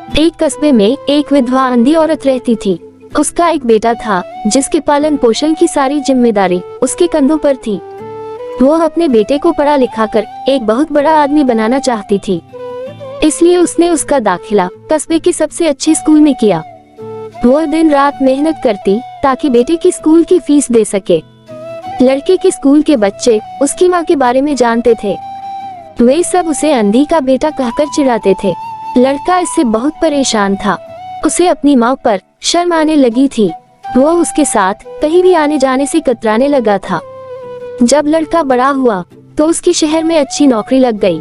एक कस्बे में एक विधवा अंधी औरत रहती थी। उसका एक बेटा था जिसके पालन पोषण की सारी जिम्मेदारी उसके कंधों पर थी। वो अपने बेटे को पढ़ा लिखा कर एक बहुत बड़ा आदमी बनाना चाहती थी, इसलिए उसने उसका दाखिला कस्बे के सबसे अच्छे स्कूल में किया। वो दिन रात मेहनत करती ताकि बेटे की स्कूल की फीस दे सके। लड़के के स्कूल के बच्चे उसकी माँ के बारे में जानते थे। वे सब उसे अंधी का बेटा कहकर चिढ़ाते थे। लड़का इससे बहुत परेशान था। उसे अपनी माँ पर शर्म आने लगी थी। वो उसके साथ कहीं भी आने जाने से कतराने लगा था। जब लड़का बड़ा हुआ तो उसकी शहर में अच्छी नौकरी लग गई।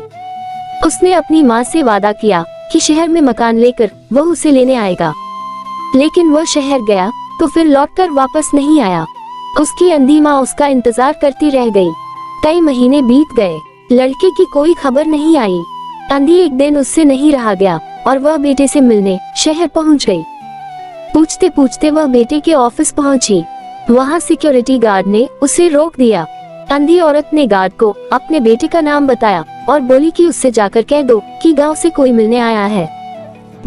उसने अपनी माँ से वादा किया कि शहर में मकान लेकर वो उसे लेने आएगा, लेकिन वो शहर गया तो फिर लौटकर वापस नहीं आया। उसकी अंधी माँ उसका इंतजार करती रह गई। कई महीने बीत गए, लड़के की कोई खबर नहीं आई। अंधी एक दिन उससे नहीं रहा गया और वह बेटे से मिलने शहर पहुंच गई। पूछते पूछते वह बेटे के ऑफिस पहुंची। वहां सिक्योरिटी गार्ड ने उसे रोक दिया। अंधी औरत ने गार्ड को अपने बेटे का नाम बताया और बोली कि उससे जाकर कह दो कि गांव से कोई मिलने आया है।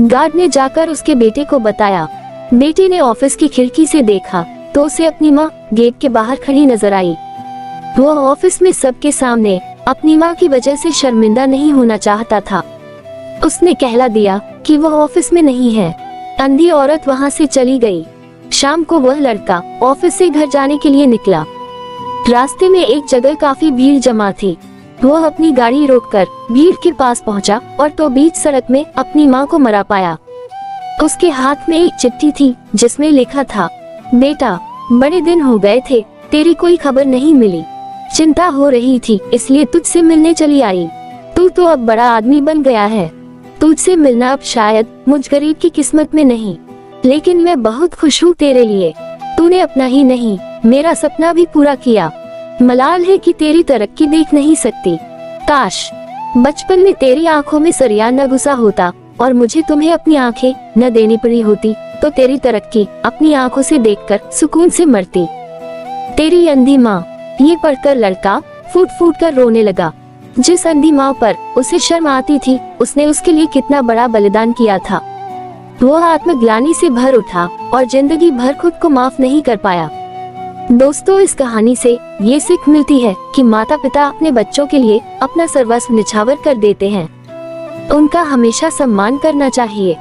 गार्ड ने जाकर उसके बेटे को बताया। बेटे ने ऑफिस की खिड़की से देखा तो उसे अपनी माँ गेट के बाहर खड़ी नजर आई। वो ऑफिस में सबके सामने अपनी माँ की वजह से शर्मिंदा नहीं होना चाहता था। उसने कहला दिया कि वह ऑफिस में नहीं है। अंधी औरत वहाँ से चली गई। शाम को वह लड़का ऑफिस से घर जाने के लिए निकला। रास्ते में एक जगह काफी भीड़ जमा थी। वह अपनी गाड़ी रोककर भीड़ के पास पहुंचा और तो बीच सड़क में अपनी माँ को मरा पाया। उसके हाथ में एक चिट्ठी थी जिसमें लिखा था, बेटा बड़े दिन हो गए थे, तेरी कोई खबर नहीं मिली। चिंता हो रही थी इसलिए तुझसे मिलने चली आई। तू तो अब बड़ा आदमी बन गया है। तुझसे मिलना अब शायद मुझ गरीब की किस्मत में नहीं, लेकिन मैं बहुत खुश हूँ तेरे लिए। तूने अपना ही नहीं मेरा सपना भी पूरा किया। मलाल है कि तेरी तरक्की देख नहीं सकती। काश बचपन में तेरी आंखों में सरिया न घुसा होता और मुझे तुम्हें अपनी आंखें न देनी पड़ी होती, तो तेरी तरक्की अपनी आंखों से देखकर सुकून से मरती। तेरी अंधी माँ। ये पढ़कर लड़का फूट फूट कर रोने लगा। जिस अंधी माँ पर उसे शर्म आती थी, उसने उसके लिए कितना बड़ा बलिदान किया था। वो आत्मग्लानि से भर उठा और जिंदगी भर खुद को माफ नहीं कर पाया। दोस्तों, इस कहानी से ये सीख मिलती है कि माता पिता अपने बच्चों के लिए अपना सर्वस्व निछावर कर देते हैं। उनका हमेशा सम्मान करना चाहिए।